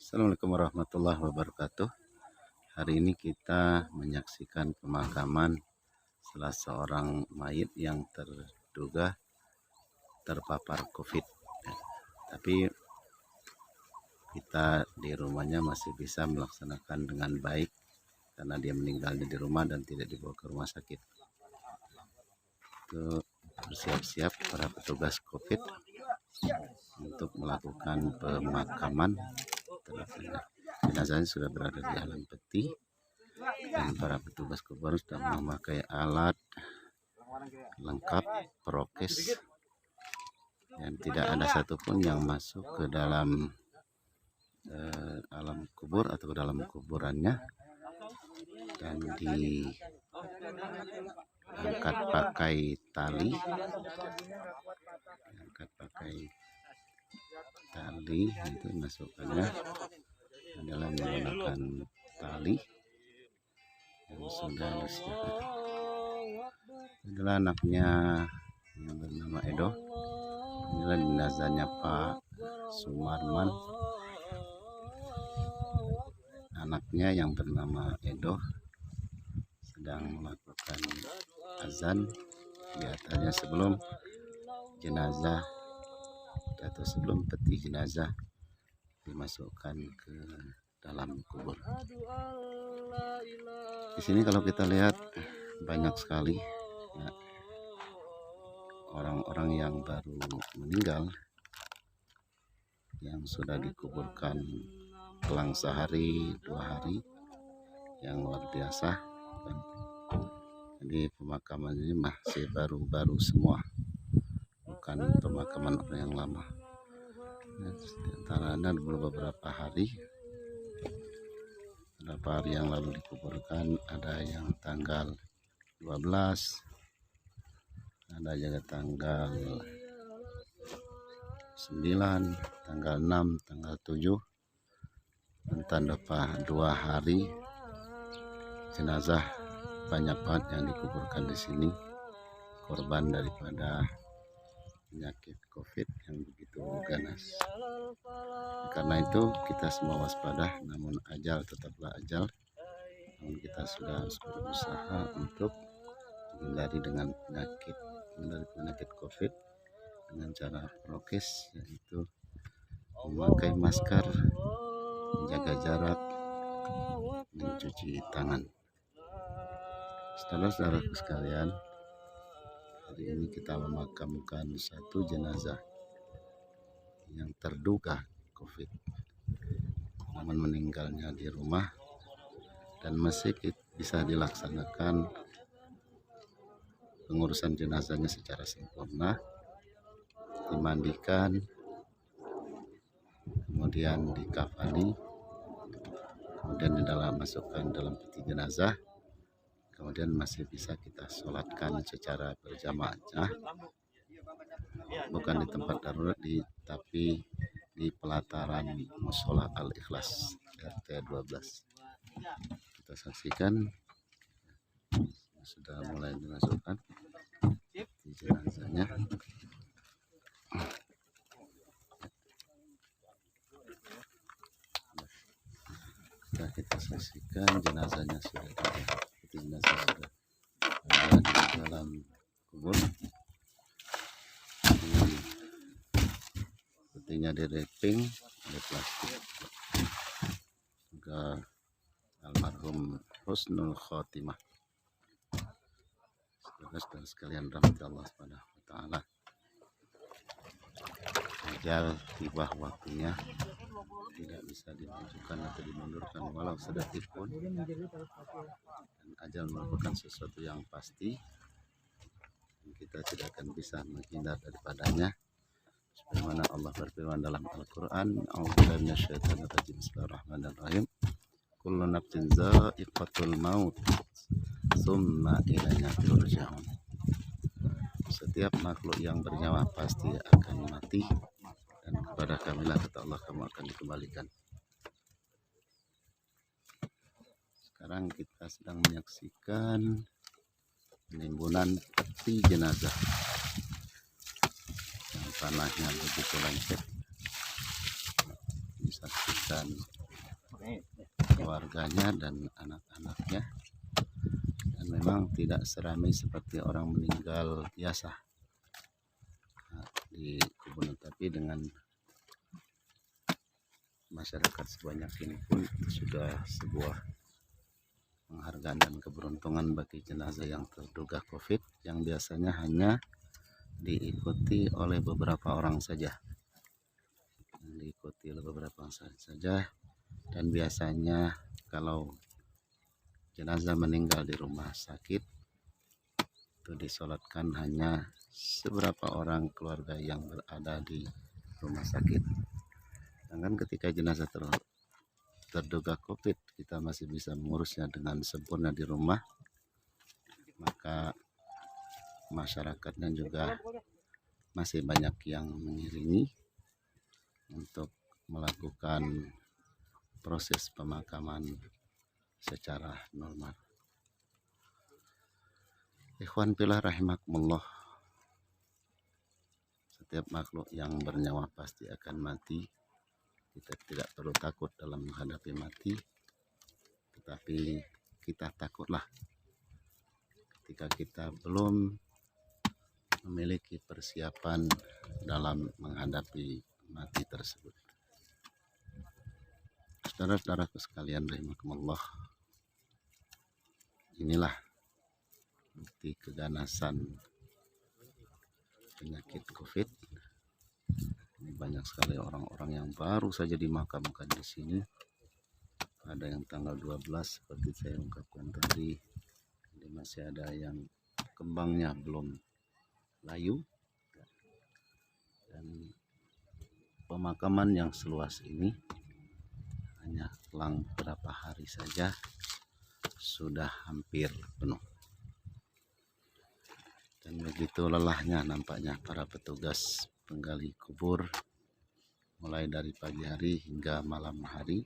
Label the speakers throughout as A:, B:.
A: Assalamualaikum warahmatullahi wabarakatuh. Hari ini kita menyaksikan pemakaman salah seorang mayit yang terduga terpapar COVID. Tapi kita di rumahnya masih bisa melaksanakan dengan baik karena dia meninggalnya di rumah dan tidak dibawa ke rumah sakit. Itu bersiap-siap para petugas COVID untuk melakukan pemakaman. Jenazahnya sudah berada di alam peti dan para petugas kubur sudah memakai alat lengkap prokes dan tidak ada satupun yang masuk ke dalam alam kubur atau ke dalam kuburannya, dan diangkat pakai tali, itu masukannya adalah menggunakan tali yang sudah disediakan. Adalah anaknya yang bernama Edo. Inilah jenazahnya Pak Sumarman. Anaknya yang bernama Edo sedang melakukan azan di atasnya sebelum jenazah atau sebelum peti jenazah dimasukkan ke dalam kubur. Di sini kalau kita lihat banyak sekali ya, orang-orang yang baru meninggal yang sudah dikuburkan selang sehari 2 hari, yang luar biasa. Jadi pemakaman ini masih baru-baru semua, bukan pemakaman orang yang lama. Antara ada beberapa hari yang lalu dikuburkan, ada yang tanggal 12, ada juga tanggal 9, tanggal 6, tanggal 7, dan tanda 2 hari jenazah banyak banget yang dikuburkan di sini, korban daripada penyakit COVID yang begitu ganas. Karena itu kita semua waspada, namun ajal tetaplah ajal. Namun kita sudah harus berusaha untuk menghindari penyakit COVID dengan cara prokes, yaitu memakai masker, menjaga jarak, mencuci tangan. Saudara-saudara sekalian, hari ini kita memakamkan satu jenazah yang terduga COVID, namun meninggalnya di rumah, dan masih bisa dilaksanakan pengurusan jenazahnya secara sempurna, dimandikan, kemudian dikafani, kemudian masukkan dalam peti jenazah, kemudian masih bisa kita sholatkan secara berjamaah, bukan di tempat darurat, tapi di pelataran Musola Al-Ikhlas RT 12. Kita saksikan sudah mulai dimasukkan di jenazahnya. Sudah kita saksikan jenazahnya sudah ada di dalam kubur. Petinya direping oleh plastik. Juga almarhum husnul khotimah. Saudara sekalian rahmat Allah Subhanahu wa taala, ajal tiba waktunya, tidak bisa dimajukan atau dimundurkan walau sedetik pun, dan ajal merupakan sesuatu yang pasti dan kita tidak akan bisa menghindar daripadanya. Sebagaimana Allah berfirman dalam Al-Quran, a'udzubillahi minasyaitonir rajim, bismillahirrahmanirrahim, kullu nafsin dha'iqatul maut tsumma ilaina turja'un. Setiap makhluk yang bernyawa pasti akan mati, dan kepada kamilah kata Allah kamu akan dikembalikan. Sekarang kita sedang menyaksikan penimbunan peti jenazah yang tanahnya begitu lengket. Disaksikan keluarganya dan anak-anaknya, dan memang tidak seramai seperti orang meninggal biasa di kebun, tapi dengan masyarakat sebanyak ini pun itu sudah sebuah penghargaan dan keberuntungan bagi jenazah yang terduga COVID, yang biasanya hanya diikuti oleh beberapa orang saja, dan biasanya kalau jenazah meninggal di rumah sakit itu disolatkan hanya seberapa orang keluarga yang berada di rumah sakit. Sedangkan ketika jenazah terduga COVID, kita masih bisa mengurusnya dengan sempurna di rumah, maka masyarakatnya juga masih banyak yang mengiringi untuk melakukan proses pemakaman secara normal. Ikhwan fillah rahimakumullah, setiap makhluk yang bernyawa pasti akan mati. Kita tidak perlu takut dalam menghadapi mati, tetapi kita takutlah ketika kita belum memiliki persiapan dalam menghadapi mati tersebut. Saudara-saudaraku sekalian rahimakumullah, inilah bukti keganasan penyakit COVID. Ini banyak sekali orang-orang yang baru saja dimakamkan di sini. Ada yang tanggal 12 seperti saya ungkapkan tadi. Jadi masih ada yang kembangnya belum layu. Dan pemakaman yang seluas ini hanya selang beberapa hari saja sudah hampir penuh. Dan begitu lelahnya nampaknya para petugas penggali kubur, mulai dari pagi hari hingga malam hari,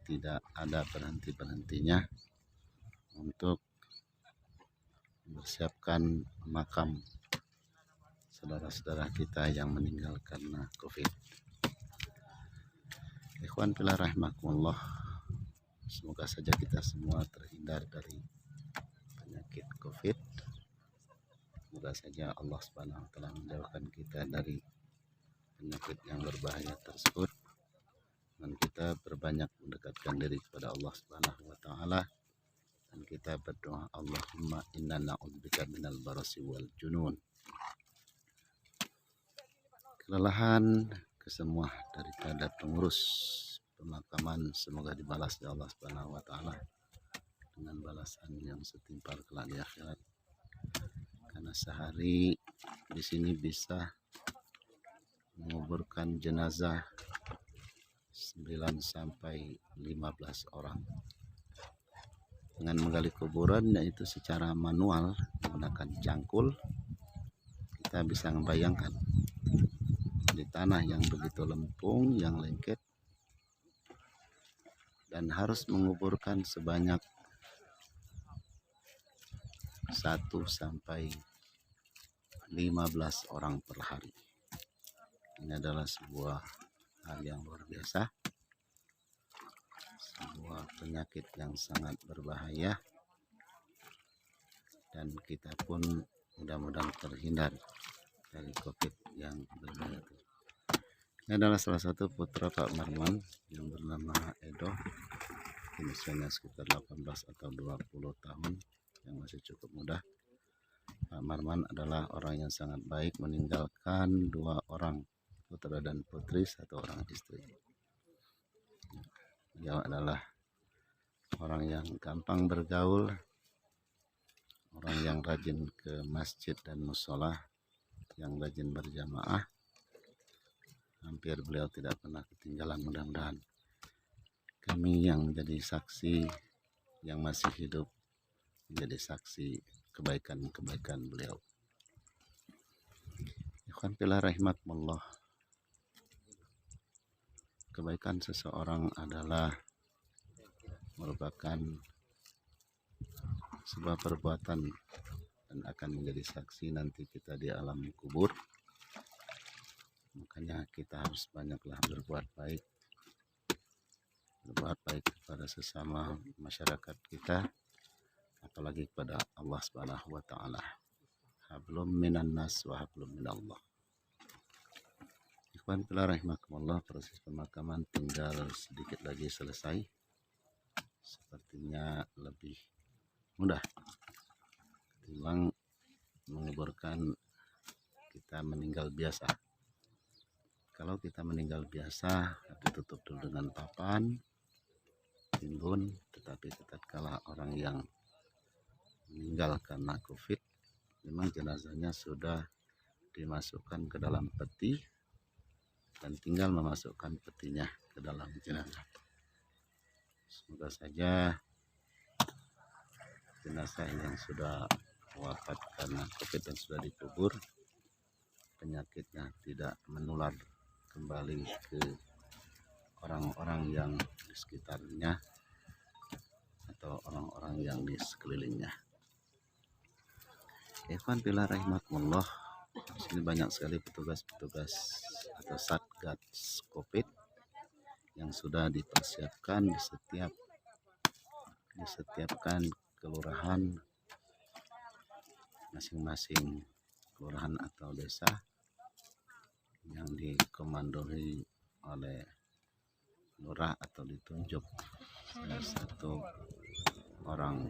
A: tidak ada berhenti-berhentinya untuk mempersiapkan makam saudara-saudara kita yang meninggal karena COVID. Ikhwan fillah rahimakumullah, semoga saja kita semua terhindar dari penyakit COVID. Semoga saja Allah Subhanahu wa taala menjauhkan kita dari penyakit yang berbahaya tersebut, dan kita berbanyak mendekatkan diri kepada Allah Subhanahu wa taala, dan kita berdoa, Allahumma inna na'udzubika minal barasi wal junun. Kelelahan kesemua daripada pengurus pemakaman semoga dibalas oleh Allah Subhanahu wa taala dengan balasan yang setimpal kelak di akhirat. Karena sehari di sini bisa menguburkan jenazah 9 sampai 15 orang. Dengan menggali kuburan yaitu secara manual menggunakan cangkul, kita bisa membayangkan di tanah yang begitu lempung, yang lengket, dan harus menguburkan sebanyak 1 sampai 15 orang per hari. Ini adalah sebuah hal yang luar biasa, sebuah penyakit yang sangat berbahaya, dan kita pun mudah-mudahan terhindar dari COVID yang berbahaya. Ini adalah salah satu putra Pak Marman yang bernama Edo, usianya sekitar 18 atau 20 tahun, yang masih cukup muda. Pak Marman adalah orang yang sangat baik, meninggalkan 2 orang putra dan putri, 1 orang istri. Dia adalah orang yang gampang bergaul, orang yang rajin ke masjid dan musola, yang rajin berjamaah. Hampir beliau tidak pernah ketinggalan. Mudah-mudahan kami yang menjadi saksi, yang masih hidup, menjadi saksi kebaikan-kebaikan beliau. Ikhwan fillah rahimakumullah, kebaikan seseorang adalah merupakan sebuah perbuatan dan akan menjadi saksi nanti kita di alam kubur. Makanya kita harus banyaklah berbuat baik berbuat baik kepada sesama masyarakat kita, apalagi kepada Allah Subhanahu wa taala. Hablum minan nas wa hablum minallah. Ikhwan fillah rahimakumullah, proses pemakaman tinggal sedikit lagi selesai. Sepertinya lebih mudah ketimbang menguburkan kita meninggal biasa. Kalau kita meninggal biasa, ditutup dulu dengan papan, timbun, tetapi tatkala orang yang meninggal karena COVID, memang jenazahnya sudah dimasukkan ke dalam peti dan tinggal memasukkan petinya ke dalam jenazah. Semoga saja jenazah yang sudah wafat karena COVID dan sudah dikubur, penyakitnya tidak menular kembali ke orang-orang yang di sekitarnya atau orang-orang yang di sekelilingnya. Ikhwan fillah rahimakumullah, di sini banyak sekali petugas-petugas atau satgas COVID yang sudah dipersiapkan di setiap kelurahan, masing-masing kelurahan atau desa yang dikomandoi oleh lurah atau ditunjuk salah satu orang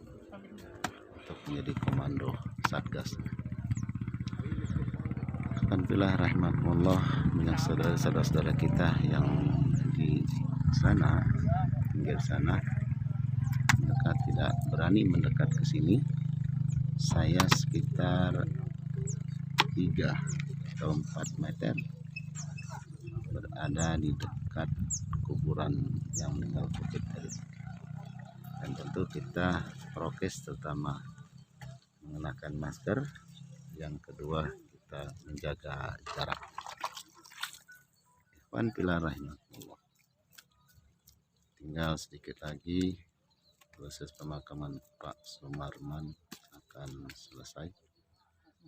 A: untuk menjadi komando satgas. Alhamdulillah rahmatullah, banyak saudara-saudara kita yang di sana, pinggir sana, mereka tidak berani mendekat ke sini. Saya sekitar 3 atau 4 meter berada di dekat kuburan yang meninggal COVID tadi. Dan tentu kita prokes, terutama mengenakan masker. Yang kedua, kita menjaga jarak. Ikhwan fillah rahimakumullah, tinggal sedikit lagi proses pemakaman Pak Sumarman akan selesai.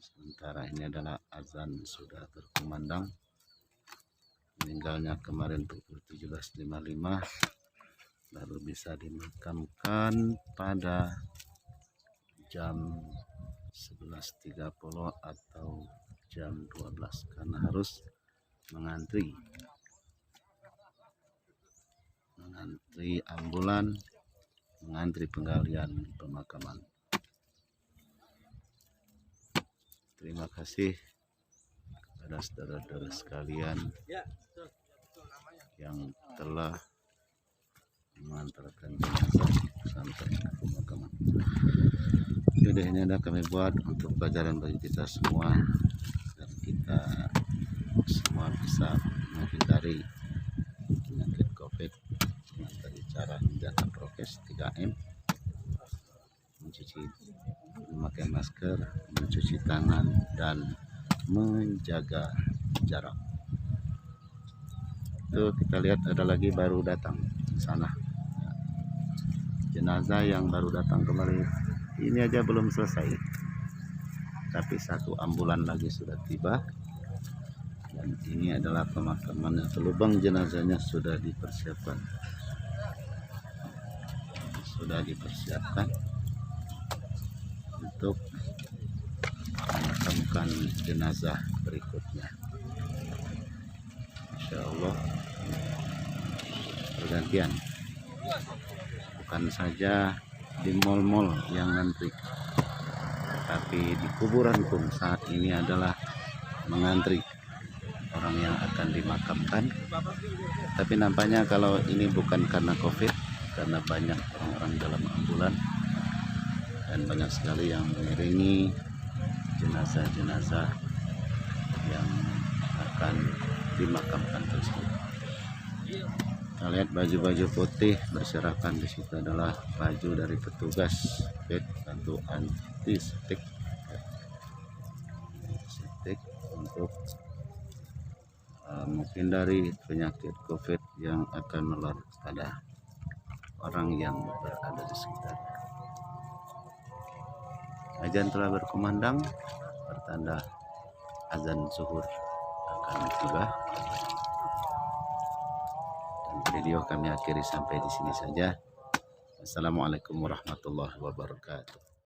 A: Sementara ini adalah azan sudah berkumandang. Meninggalnya kemarin pukul 17.55, baru bisa dimakamkan pada jam 11.30 atau jam 12 karena harus mengantri ambulan, mengantri penggalian pemakaman. Terima kasih kepada saudara-saudara sekalian yang telah mengantarkan jenazah sampai ke pemakaman. Jadi ini adalah kami buat untuk pelajaran bagi kita semua, agar kita semua bisa menghindari penyakit COVID dengan cara menjaga prokes 3M, memakai masker, mencuci tangan, dan menjaga jarak. Itu kita lihat ada lagi baru datang di sana. Jenazah yang baru datang kemarin ini aja belum selesai, tapi 1 ambulan lagi sudah tiba. Dan ini adalah pemakaman atau lubang jenazahnya sudah dipersiapkan. Untuk memakamkan jenazah berikutnya. Insya Allah bergantian, bukan saja di mal-mal yang ngantri, tapi di kuburan pun saat ini adalah mengantri orang yang akan dimakamkan. Tapi nampaknya kalau ini bukan karena COVID, karena banyak orang-orang dalam ambulan dan banyak sekali yang mengiringi jenazah-jenazah yang akan dimakamkan tersebut. Kita lihat baju-baju putih berserakan, di situ adalah baju dari petugas bantu antiseptik untuk menghindari penyakit COVID yang akan menular pada orang yang berada di sekitar. Azan telah berkumandang, pertanda azan zuhur akan tiba. Dan Video kami akhiri sampai di sini saja. Assalamualaikum warahmatullahi wabarakatuh.